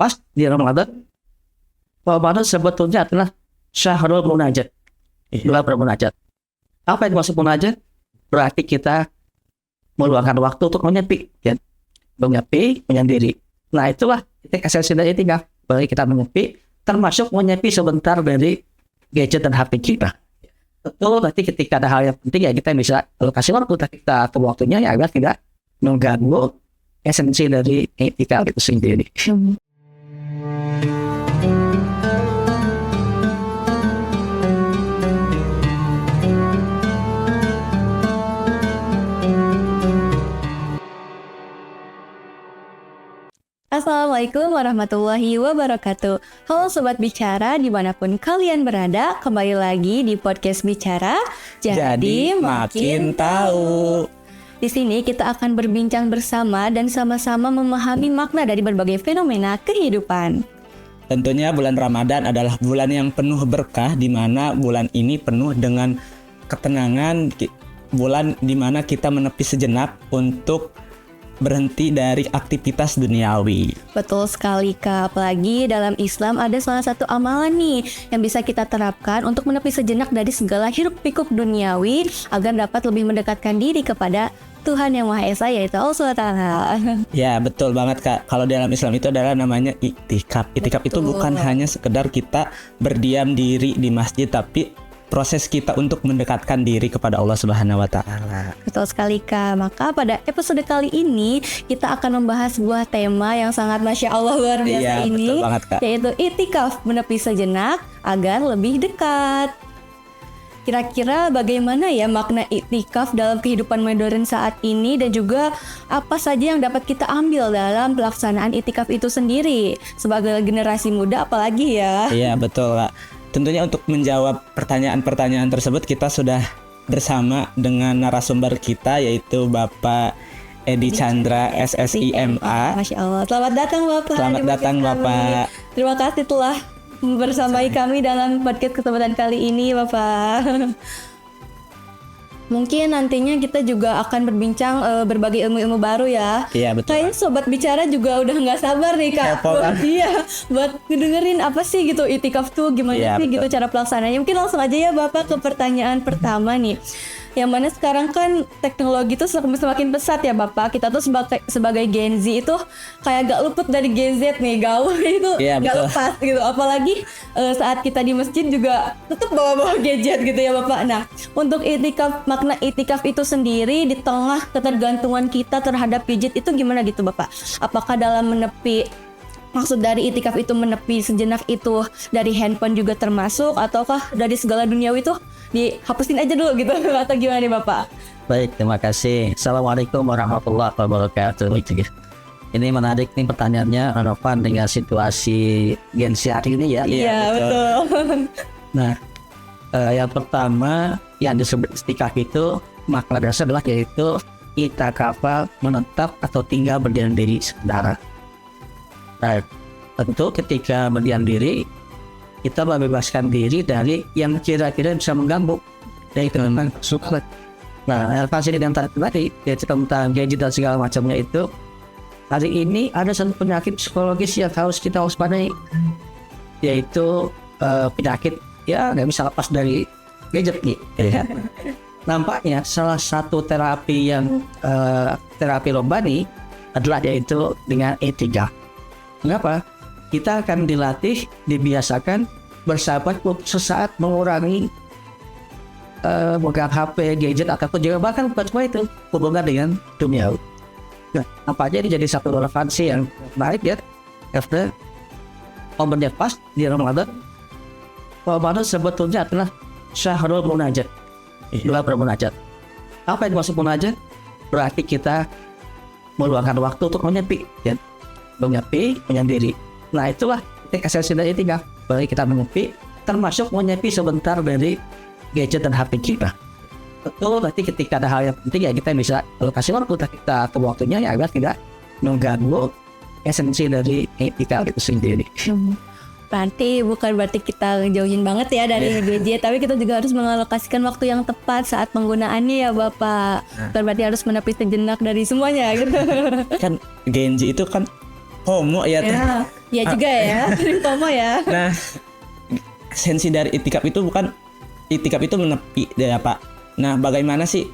pas di Ramadan. Ramadan sebetulnya adalah syahrul munajat, bulan bermunajat. Apa yang dimaksud munajat? Berarti kita meluangkan waktu untuk menyepi, ya. Menyepi, menyendiri. Nah itulah esensi dari itikaf. Bagi kita menyepi, termasuk menyepi sebentar dari gadget dan HP kita. Betul, nanti ketika ada hal yang penting ya kita bisa kasih waktu, tapi kita atur waktunya ya agar tidak mengganggu esensi dari etika itu sendiri. Assalamualaikum warahmatullahi wabarakatuh. Halo Sobat Bicara dimanapun kalian berada, kembali lagi di podcast Bicara. Jadi makin tahu. Di sini kita akan berbincang bersama dan sama-sama memahami makna dari berbagai fenomena kehidupan. Tentunya bulan Ramadan adalah bulan yang penuh berkah, di mana bulan ini penuh dengan ketenangan, bulan di mana kita menepi sejenak untuk berhenti dari aktivitas duniawi. Betul sekali Kak, apalagi dalam Islam ada salah satu amalan nih yang bisa kita terapkan untuk menepi sejenak dari segala hiruk-pikuk duniawi agar dapat lebih mendekatkan diri kepada Tuhan Yang Maha Esa, yaitu Allah SWT. Ya betul banget Kak, kalau dalam Islam itu adalah namanya iktikaf. Iktikaf itu bukan hanya sekedar kita berdiam diri di masjid, tapi proses kita untuk mendekatkan diri kepada Allah Subhanahu wa Ta'ala. Betul sekali Kak. Maka pada episode kali ini kita akan membahas sebuah tema yang sangat Masya Allah luar biasa ini, betul banget, Kak. yaitu itikaf, menepi sejenak agar lebih dekat. Kira-kira bagaimana ya makna itikaf dalam kehidupan modern saat ini, dan juga apa saja yang dapat kita ambil dalam pelaksanaan itikaf itu sendiri sebagai generasi muda apalagi ya. Iya betul Kak. Tentunya untuk menjawab pertanyaan-pertanyaan tersebut kita sudah bersama dengan narasumber kita, yaitu Bapak Edi Chandra SSI MA. Masya Allah. Selamat datang Bapak. Selamat datang Bapak. Terima kasih telah bersamai kami dalam podcast kesempatan kali ini Bapak. Mungkin nantinya kita juga akan berbincang berbagai ilmu-ilmu baru ya. Iya betul. Kayaknya Sobat Bicara juga udah nggak sabar nih Kak. Buat dengerin apa sih gitu itikaf tuh gimana sih gitu cara pelaksanaannya. Mungkin langsung aja ya Bapak ke pertanyaan pertama nih. Yang mana sekarang kan teknologi itu semakin pesat ya Bapak. Kita tuh sebagai Gen Z itu kayak gak luput dari Gen Z nih, gaul itu gak lepas gitu. Apalagi saat kita di masjid juga tetap bawa-bawa gadget gitu ya Bapak. Nah, untuk itikaf, makna itikaf itu sendiri di tengah ketergantungan kita terhadap gadget itu gimana gitu Bapak? Apakah dalam menepi, maksud dari itikaf itu menepi sejenak itu dari handphone juga termasuk, ataukah dari segala duniawi itu dihapusin aja dulu gitu atau gimana nih Bapak? Baik, terima kasih. Assalamualaikum warahmatullahi wabarakatuh. Ini menarik nih pertanyaannya, relevan dengan situasi Gen Z hari ini ya. Iya betul. Nah, yang pertama yang disebut itikaf itu makna dasar adalah yaitu i'takafa, menetap atau tinggal berdiam diri sementara. Nah, tentu ketika berdiam diri kita membebaskan diri dari yang kira-kira bisa mengganggu dari tentang suka. Nah, fasilitas yang tadi yaitu tentang gadget dan segala macamnya itu, hari ini ada satu penyakit psikologis yang harus kita waspadai, yaitu penyakit ya nggak bisa lepas dari gadget nih. Nampaknya salah satu terapi yang terapi rombani adalah yaitu dengan itikaf. Mengapa? Kita akan dilatih, dibiasakan bersahabat sesaat, mengurangi megang HP, gadget, ataupun juga bahkan bukan cuma itu, hubungan dengan dunia. Nah, nampaknya ini jadi satu relevansi yang menarik ya, karena momennya pas di Ramadan. Ramadan sebetulnya adalah syahrul munajat, bulan bermunajat. Apa yang dimaksud munajat? Berarti kita meluangkan waktu untuk menyepi, ya. Menyepi, menyendiri. Nah itulah esensi dari itikaf. Bagi kita menyepi, termasuk menyepi sebentar dari gadget dan HP kita. Betul, nanti ketika ada hal yang penting ya kita bisa kasih waktu, tapi kita atur waktunya ya agar tidak mengganggu esensi dari etika itu sendiri. Bukan berarti kita ngejauhin banget ya dari gadget, tapi kita juga harus mengalokasikan waktu yang tepat saat penggunaannya ya Bapak. Bukan berarti harus menepi sejenak dari semuanya gitu. Kan Gen Z itu kan FOMO ya. Ya juga ya, FOMO ya. Nah, esensi dari itikaf itu menepi ya Pak. Nah, bagaimana sih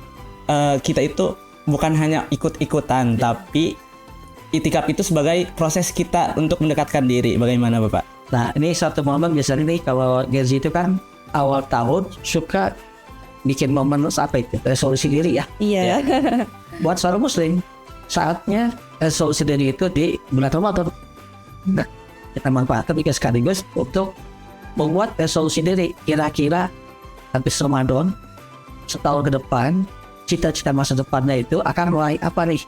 kita itu bukan hanya ikut-ikutan, tapi itikaf itu sebagai proses kita untuk mendekatkan diri. Bagaimana Bapak? Nah, ini satu momen biasanya nih kalau Gen Z itu kan awal tahun suka bikin momen apa itu? Resolusi diri ya. Iya. Buat seorang muslim, saatnya resolusi diri itu di bulan Ramadan. Nah, kita manfaatkan juga sekaligus untuk membuat resolusi diri. Kira-kira habis Ramadan, setahun ke depan, cita-cita masa depannya itu akan mulai apa nih?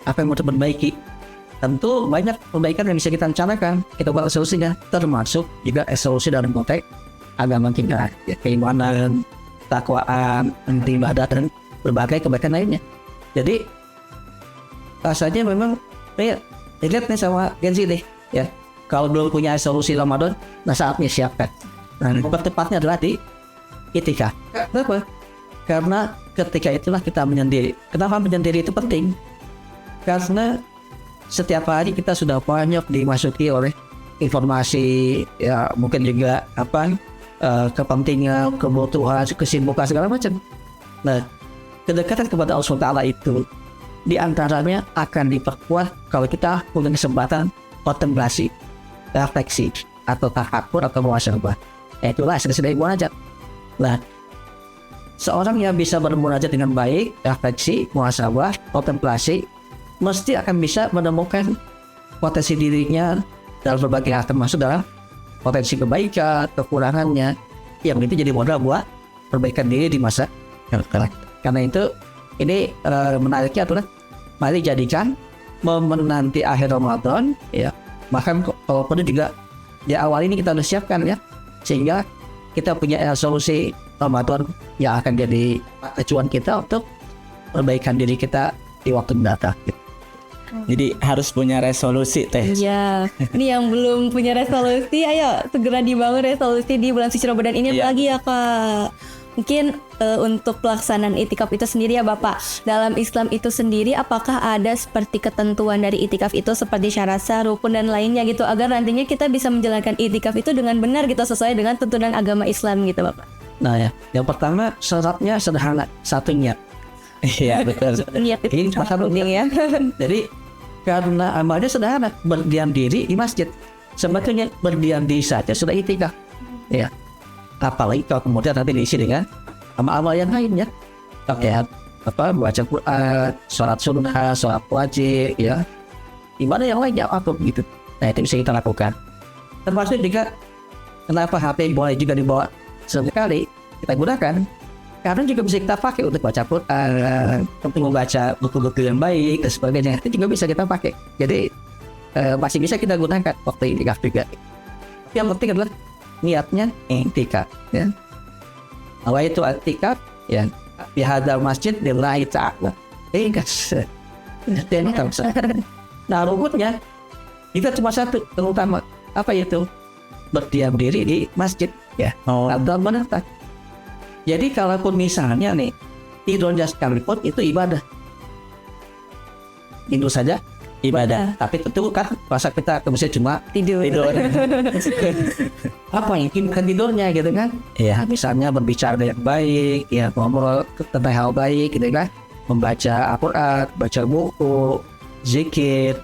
Apa yang mau diperbaiki? Tentu banyak perbaikan yang bisa kita rencanakan. Kita buat resolusinya, termasuk juga resolusi dalam konteks agama kita, ya, keimanan, takwaan, ibadah, dan berbagai kebaikan lainnya. Jadi rasanya memang lihat nih sama Gen Z nih, ya. Kalau belum punya resolusi Ramadan, nah saatnya siapkan. Nah, tempat tepatnya adalah di itikaf. Kenapa? Karena ketika itulah kita menyendiri. Kenapa menyendiri itu penting? Karena setiap hari kita sudah banyak dimasuki oleh informasi, ya mungkin juga kepentingan, kebutuhan, kesibukan segala macam. Nah, kedekatan kepada Allah SWT itu diantaranya akan diperkuat kalau kita punya kesempatan kontemplasi, refleksi, atau tafakur atau muhasabah. Itulah sekedar munajat. Nah, seorang yang bisa bermunajat dengan baik, refleksi, muhasabah, kontemplasi, mesti akan bisa menemukan potensi dirinya dalam berbagai hal, termasuk dalam potensi kebaikan, kekurangannya, yang itu jadi modal buat perbaikan diri di masa yang akan. Karena itu ini menariknya adalah mari jadikan momen nanti akhir Ramadan, ya, bahkan kalau perlu juga di awal ini kita udah siapkan ya, sehingga kita punya resolusi Ramadan yang akan jadi acuan kita untuk perbaikan diri kita di waktu mendatang. Jadi harus punya resolusi teh. Iya, ini yang belum punya resolusi, ayo segera dibangun resolusi di bulan suci Ramadan ini. Lagi ya Kak. Mungkin untuk pelaksanaan itikaf itu sendiri ya Bapak, dalam Islam itu sendiri apakah ada seperti ketentuan dari itikaf itu seperti syarat sah, rukun dan lainnya gitu, agar nantinya kita bisa menjalankan itikaf itu dengan benar gitu, sesuai dengan tuntunan agama Islam gitu Bapak? Nah ya, yang pertama syaratnya sederhana, satunya. Iya betul. Niat itu sangat penting ya. Jadi karena amalnya sederhana, berdiam diri di masjid. Sebetulnya berdiam diri saja sudah itikaf. Ya. Apalagi kalau kemudian nanti diisi dengan amal-amal yang lainnya. Kayak baca Quran, sholat sunnah, sholat wajib, ya. Ibadah yang lainnya apa gitu. Nah, itu bisa kita lakukan. Termasuk juga kenapa HP boleh juga dibawa sekali kita gunakan. Karena juga bisa kita pakai untuk baca Quran, untuk membaca buku-buku yang baik dan sebagainya. Itu juga bisa kita pakai. Jadi masih bisa kita gunakan waktu itikaf juga. Yang penting adalah niatnya itikaf, ya. Awal itu itikaf, ya. Di hadal masjid lillahi ta'ala. Ikhlas. Nah, rukunnya kita cuma satu, terutama apa itu? Berdiam diri di masjid, ya. Atau menetap. Jadi kalaupun misalnya nih tidurnya sekalipun itu ibadah, tidur saja ibadah. Tapi tentu kan masa kita bisa cuma tidur. Apa yang bukan tidurnya gitu kan? Ya misalnya berbicara yang baik, ya ngobrol tentang hal baik gitu kan, membaca Al-Quran, baca buku, zikir,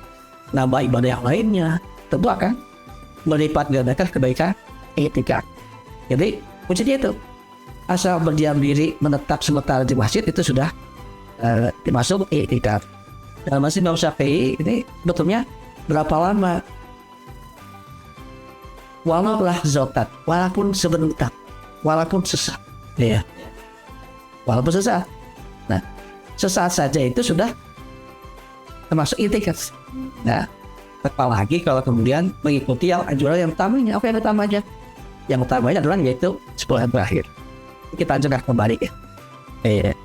nambah ibadah yang lainnya, tentu akan melipat gandakan kebaikan itikaf. Jadi kuncinya itu, asal berdiam diri menetap sementara di masjid itu sudah dimasuk itikaf. Dalam masjid Imam Syafi'i ini betulnya berapa lama? Walaupun sebentar, walaupun sesaat, ya, walaupun sesaat. Nah, sesaat saja itu sudah termasuk itikaf. Nah, apalagi kalau kemudian mengikuti anjuran yang utamanya. Apa yang utamanya? Yang utamanya adalah yaitu 10 hari terakhir. Kita ajarkan kembali ya.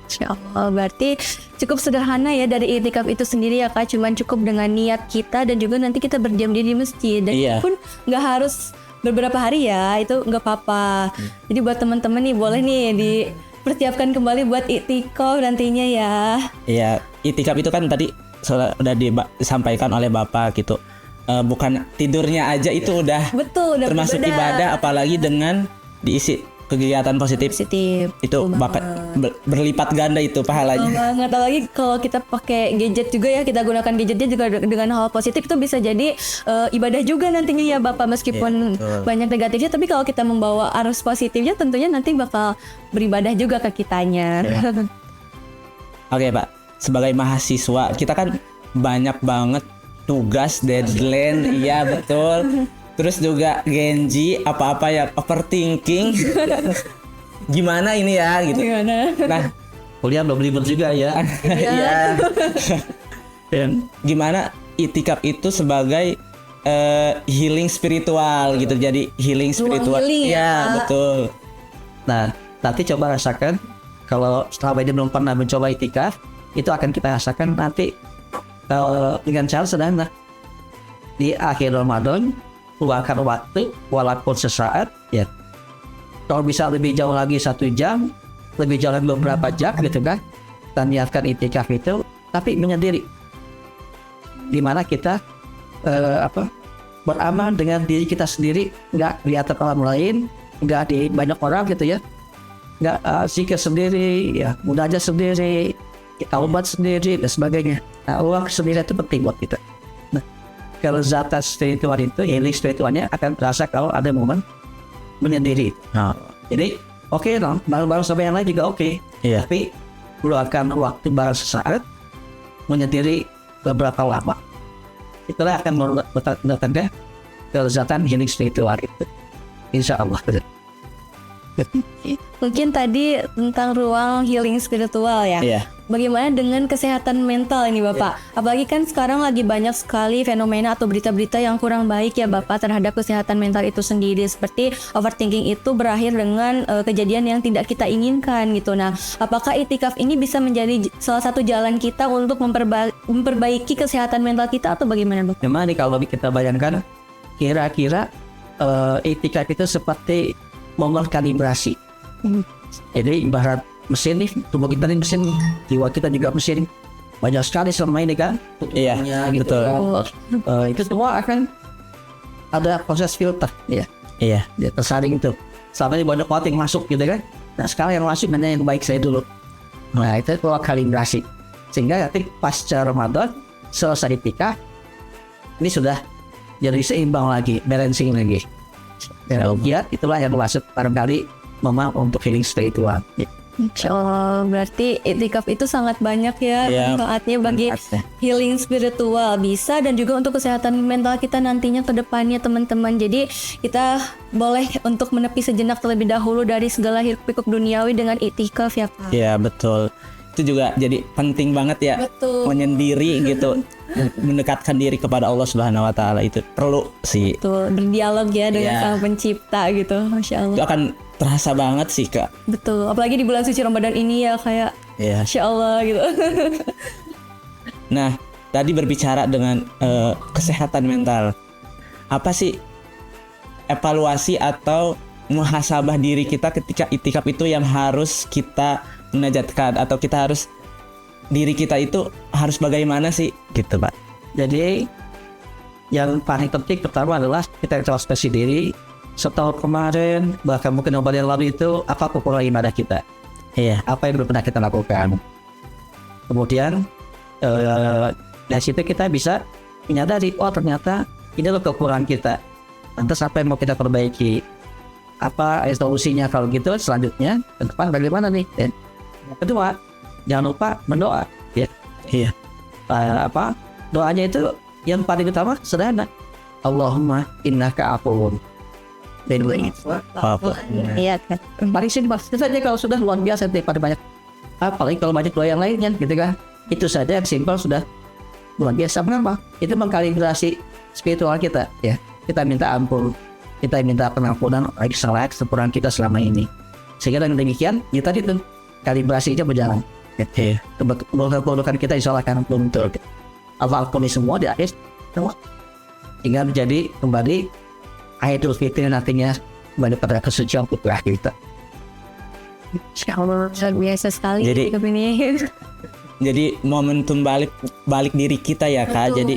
Insya Allah, berarti cukup sederhana ya dari itikaf itu sendiri ya Kak. Cuman cukup dengan niat kita dan juga nanti kita berdiam diri di masjid. Dan itu pun nggak harus beberapa hari ya, itu nggak apa-apa. Jadi buat teman-teman nih boleh nih dipersiapkan kembali buat itikaf nantinya ya. Iya, itikaf itu kan tadi sudah disampaikan oleh Bapak gitu. bukan tidurnya aja itu udah Betul, udah termasuk ibadah, apalagi dengan diisi kegiatan positif. Positif. Itu bakal berlipat ganda itu pahalanya. Banget, apalagi kalau kita pakai gadget juga ya, kita gunakan gadgetnya juga dengan hal positif, itu bisa jadi ibadah juga nantinya ya Bapak, meskipun banyak negatifnya, tapi kalau kita membawa arus positifnya tentunya nanti bakal beribadah juga ke kitanya. Oke Pak, sebagai mahasiswa kita kan banyak banget tugas, deadline, iya betul. Terus juga Genji, apa-apa yang overthinking. Gimana ini ya gitu. Gimana? Nah, Kuliah belum libur juga ya. iya. Dan Gimana itikaf itu sebagai healing spiritual gitu. Jadi healing spiritual. healing ya, Iya, Pak. betul. nah, nanti coba rasakan kalau selama ini belum pernah mencoba itikaf, itu akan kita rasakan nanti dengan cara sederhana. Di akhir Ramadan, luangkan waktu walaupun sesaat ya. Kalau bisa lebih jauh lagi 1 jam, lebih jauh lagi beberapa jam gitu kan, dan niatkan itikaf itu, tapi menyendiri, dimana kita beramal dengan diri kita sendiri, nggak kelihatan orang lain, nggak di banyak orang gitu ya, nggak zikir sendiri ya, munajat sendiri, taubat sendiri dan sebagainya. Nah, uang sendiri itu penting buat kita. Nah, kalau zat spiritual itu, healing spiritualnya akan terasa kalau ada momen menyendiri. Jadi oke dong, bareng-bareng sama yang lain juga oke. Iya. Tapi luangkan waktu bareng sesaat, menyendiri beberapa lama. Itulah akan mendatangkan kelezatan healing spiritual itu. Insya Allah. Mungkin tadi tentang ruang healing spiritual ya. Iya. Bagaimana dengan kesehatan mental ini Bapak? Apalagi kan sekarang lagi banyak sekali fenomena atau berita-berita yang kurang baik ya Bapak terhadap kesehatan mental itu sendiri. Seperti overthinking itu berakhir dengan kejadian yang tidak kita inginkan gitu. Nah, apakah itikaf ini bisa menjadi salah satu jalan kita untuk memperbaiki kesehatan mental kita atau bagaimana Bapak? Memang nih kalau kita bayangkan, kira-kira itikaf itu seperti momen kalibrasi. Jadi ibarat mesin nih, tubuh kita ini mesin, jiwa kita juga mesin. Banyak sekali selama ini kan, Iya, gitu. betul. Itu semua akan ada proses filter, ya. Iya. Dia tersaring itu. Selama ini banyak banget yang masuk gitu kan. Nah sekarang yang masuk hanya yang baik saya dulu. Nah itu kalau kalibrasi. Sehingga nanti pasca Ramadan selesai itikaf, ini sudah jadi seimbang lagi, balancing lagi. Dan itulah yang masuk barangkali memang untuk healing spiritual. Oh, berarti itikaf itu sangat banyak ya manfaatnya bagi healing spiritual, bisa, dan juga untuk kesehatan mental kita nantinya ke depannya teman-teman. Jadi kita boleh untuk menepi sejenak terlebih dahulu dari segala hiruk-pikuk duniawi dengan itikaf ya Pak. Iya, betul. Itu juga jadi penting banget ya. Betul. Menyendiri gitu, mendekatkan diri kepada Allah Subhanahu wa taala itu perlu sih. Betul, berdialog ya dengan Iya. Sang Pencipta gitu. Masya Allah. Itu akan terasa banget sih, Kak. Betul, apalagi di bulan suci Ramadan ini ya, kayak Iya. Masya Allah gitu. Nah, tadi berbicara dengan kesehatan mental. Apa sih evaluasi atau muhasabah diri kita ketika itikaf itu yang harus kita menajatkan, atau kita harus, diri kita itu harus bagaimana sih gitu Pak? Jadi yang paling penting pertama adalah kita introspeksi diri. Setahun kemarin, bahkan mungkin yang lalu itu, apa kekurangan ibadah kita? Iya. Apa yang belum pernah kita lakukan? Kemudian dari situ kita bisa menyadari, oh ternyata ini loh kekurangan kita. Lantas apa yang mau kita perbaiki? Apa solusinya kalau gitu? Selanjutnya ke depan bagaimana nih? Dan yang kedua, jangan lupa berdoa. Ya. Iya. Doanya itu yang paling utama sederhana. Allahumma innaka afuwun. Iya kan. Paling simpel itu saja, kalau sudah luar biasa daripada banyak. Apalagi kalau banyak doa yang lainnya gitu kan. Itu saja yang simpel sudah luar biasa. Kenapa? Itu mengkalibrasi spiritual kita ya. Kita minta ampun, kita minta pengampunan atas kesalahan kesempurnaan kita selama ini. Sehingga dengan demikian ya tadi tuh kalibrasinya berjalan. Iya. Keburukan kita insya Allah akan luntur. Apa-apa semua di akhir semua. Hingga menjadi kembali Idul Fitri nantinya kembali pada kesucian putra kita. Insya Allah luar biasa sekali Jadi- itikaf ini. Jadi momentum balik diri kita ya Kak. Betul. Jadi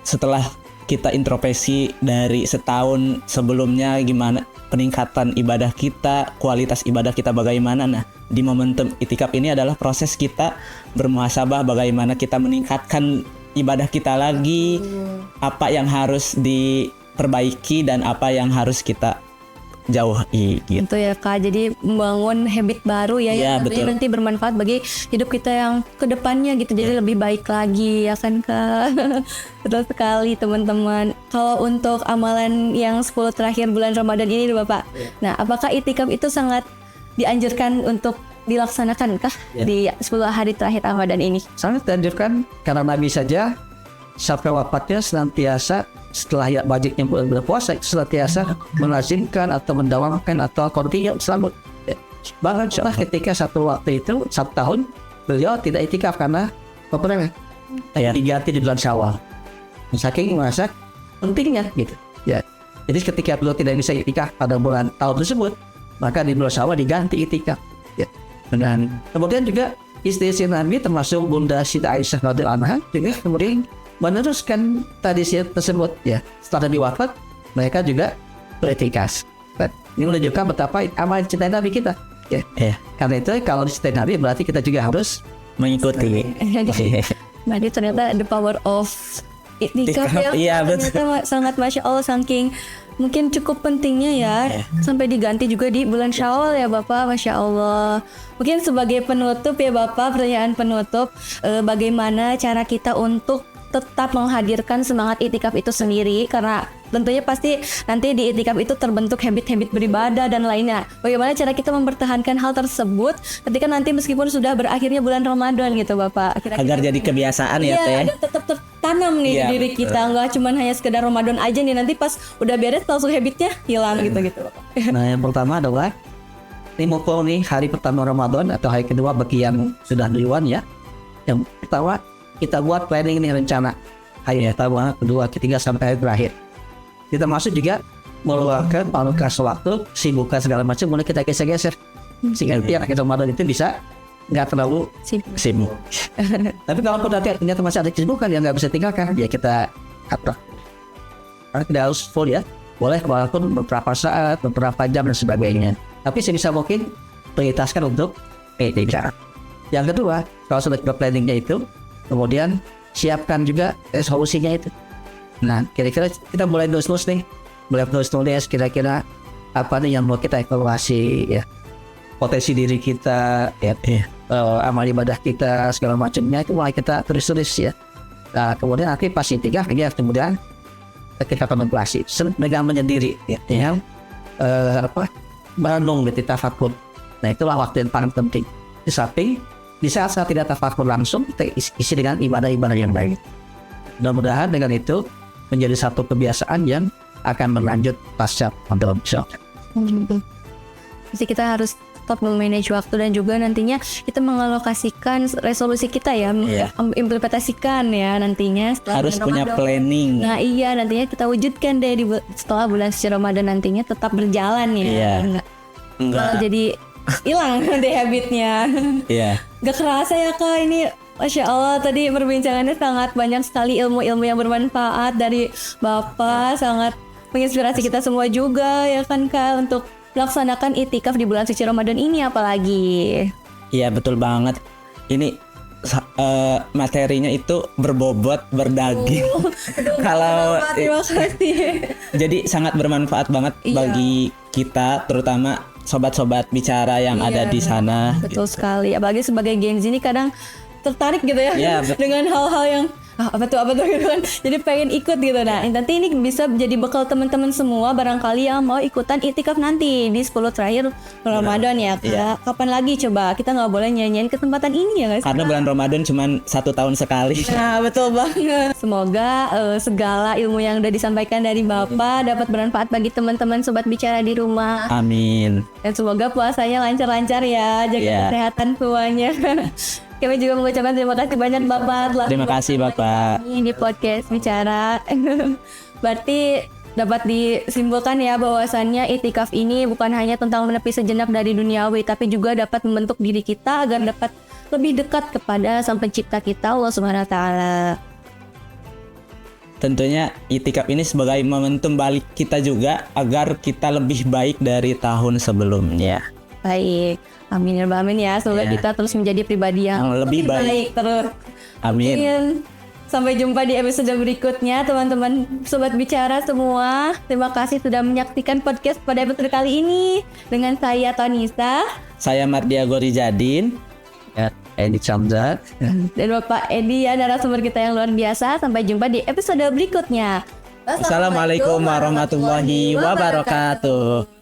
setelah kita introspeksi dari setahun sebelumnya, gimana peningkatan ibadah kita, kualitas ibadah kita bagaimana. Nah, di momentum itikaf ini adalah proses kita bermuhasabah bagaimana kita meningkatkan ibadah kita lagi, apa yang harus diperbaiki dan apa yang harus kita jauhi gitu. Itu ya Kak, jadi membangun habit baru ya, Iya, yang betul. nanti bermanfaat bagi hidup kita yang kedepannya gitu, jadi lebih baik lagi ya kan Kak. Betul sekali teman-teman. Kalau untuk amalan yang 10 terakhir bulan Ramadan ini Bapak, nah apakah itikaf itu sangat dianjurkan untuk dilaksanakan kah di 10 hari terakhir Ramadan ini? Sangat dianjurkan karena Nabi saja sampai wafatnya senantiasa setelah ya wajibnya berpuasa senantiasa melazimkan atau mendawamkan atau continue selalu. Bahkan ketika satu waktu itu 1 tahun beliau tidak itikaf karena peperangan diganti di bulan Syawal. Saking merasa pentingnya gitu. Ya. Jadi ketika beliau tidak bisa itikaf pada bulan tahun tersebut, maka di bulan Syawal diganti itikaf. Ya. Dan kemudian juga istri-istri Nabi termasuk Bunda Siti Aisyah radhiyallahu anha juga kemudian meneruskan tradisi tersebut ya. Setelah Nabi wafat, mereka juga beriktikaf. Ini menunjukkan betapa amal cinta Nabi kita. Ya. Karena itu kalau dicintai Nabi berarti kita juga harus Mengikuti. Berarti ternyata the power of itikaf ya. Iya, betul. Ternyata sangat Masya Allah, saking mungkin cukup pentingnya ya, sampai diganti juga di bulan Syawal ya Bapak, Masya Allah. Mungkin sebagai penutup ya Bapak, pertanyaan penutup, bagaimana cara kita untuk tetap menghadirkan semangat itikaf itu sendiri, karena tentunya pasti nanti di itikaf itu terbentuk habit-habit beribadah dan lainnya. Bagaimana cara kita mempertahankan hal tersebut ketika nanti meskipun sudah berakhirnya bulan Ramadan gitu Bapak? Kira-kira Agar jadi kebiasaan ya Teh. Iya, tetap tertanam nih di diri kita, nggak cuman hanya sekedar Ramadan aja nih, nanti pas udah beres langsung habitnya hilang gitu Bapak. Nah, yang pertama adalah ini mumpung nih hari pertama Ramadan atau hari kedua bagi yang sudah duluan ya. Yang pertama kita buat planning nih, rencana hari pertama, kedua, ketiga sampai hari terakhir. Kita masuk juga meluangkan alokasi waktu, sibukan segala macam, mulai kita geser-geser sehingga tiap akhir Ramadan itu bisa nggak terlalu sibuk. Tapi kalau nanti ternyata masih ada kesibukan yang nggak bisa tinggalkan, ya kita atur. Karena tidak harus full ya, boleh walaupun beberapa saat, beberapa jam dan sebagainya. Tapi sebisa mungkin prioritaskan untuk itikaf. Yang kedua, kalau sudah kita planningnya itu, kemudian siapkan juga solusinya itu. Nah, kira-kira kita mulai nulis nih, nulis kira-kira apa nih yang mau kita evaluasi ya, potensi diri kita, amal ibadah kita segala macamnya itu mulai kita tulis ya. Nah, kemudian nanti pas itikaf ya, kemudian kita kontemplasi, megang menyendiri ya, merenung di tafakur. Nah, itulah waktu yang paling penting. Di samping di saat tidak tafakur langsung, kita isi dengan ibadah-ibadah yang baik. Mudah-mudahan dengan itu menjadi satu kebiasaan yang akan berlanjut pasca Ramadan. Jadi kita harus tetap memanage waktu dan juga nantinya kita mengalokasikan resolusi kita ya, implementasikan ya nantinya setelah Harus punya Ramadan. planning. Nah iya, nantinya kita wujudkan deh setelah bulan suci Ramadan nantinya tetap berjalan ya. Iya. Enggak. Jadi hilang nanti habitnya. Iya. Gak kerasa ya Kak, ini Masya Allah tadi perbincangannya sangat banyak sekali ilmu-ilmu yang bermanfaat dari Bapak, sangat menginspirasi kita semua juga ya kan Kak untuk melaksanakan itikaf di bulan suci Ramadan ini apalagi. Iya betul banget. Ini materinya itu berbobot, berdaging. Kalau Terima kasih. jadi sangat bermanfaat banget bagi kita, terutama sobat-sobat bicara yang ada di sana. Betul sekali. Apalagi sebagai Gen Z ini kadang tertarik gitu ya, Iya, dengan hal-hal yang apa tuh gitu kan. Jadi pengen ikut gitu. Nah, nanti ini bisa jadi bekal teman-teman semua barangkali yang mau ikutan itikaf nanti di 10 terakhir Ramadan ya. Kak. Kapan lagi coba? Kita nggak boleh nyanyiin kesempatan ini ya guys. Karena bulan Ramadan cuma 1 tahun sekali. Nah, betul banget. Semoga segala ilmu yang udah disampaikan dari Bapak dapat bermanfaat bagi teman-teman sobat bicara di rumah. Amin. Dan semoga puasanya lancar-lancar ya, jaga kesehatan semuanya. Kami juga mengucapkan terima kasih banyak Bapak telah Terima kasih Bapak. di podcast bicara. Berarti dapat disimpulkan ya bahwasannya itikaf ini bukan hanya tentang menepi sejenak dari duniawi, tapi juga dapat membentuk diri kita agar dapat lebih dekat kepada Sang Pencipta kita Allah Subhanahu wa taala. tentunya itikaf ini sebagai momentum balik kita juga agar kita lebih baik dari tahun sebelumnya. Baik, amin ya Rabbal alamin ya. Semoga Ya. kita terus menjadi pribadi yang lebih baik. terus. Amin. Sampai jumpa di episode berikutnya teman-teman Sobat Bicara semua. Terima kasih sudah menyaksikan podcast pada episode kali ini. Dengan saya Tonisa Saya Mardia Gorijadin. Ya, Edi Samzat. dan Bapak Edi ya, narasumber kita yang luar biasa. Sampai jumpa di episode berikutnya. Assalamualaikum warahmatullahi wabarakatuh.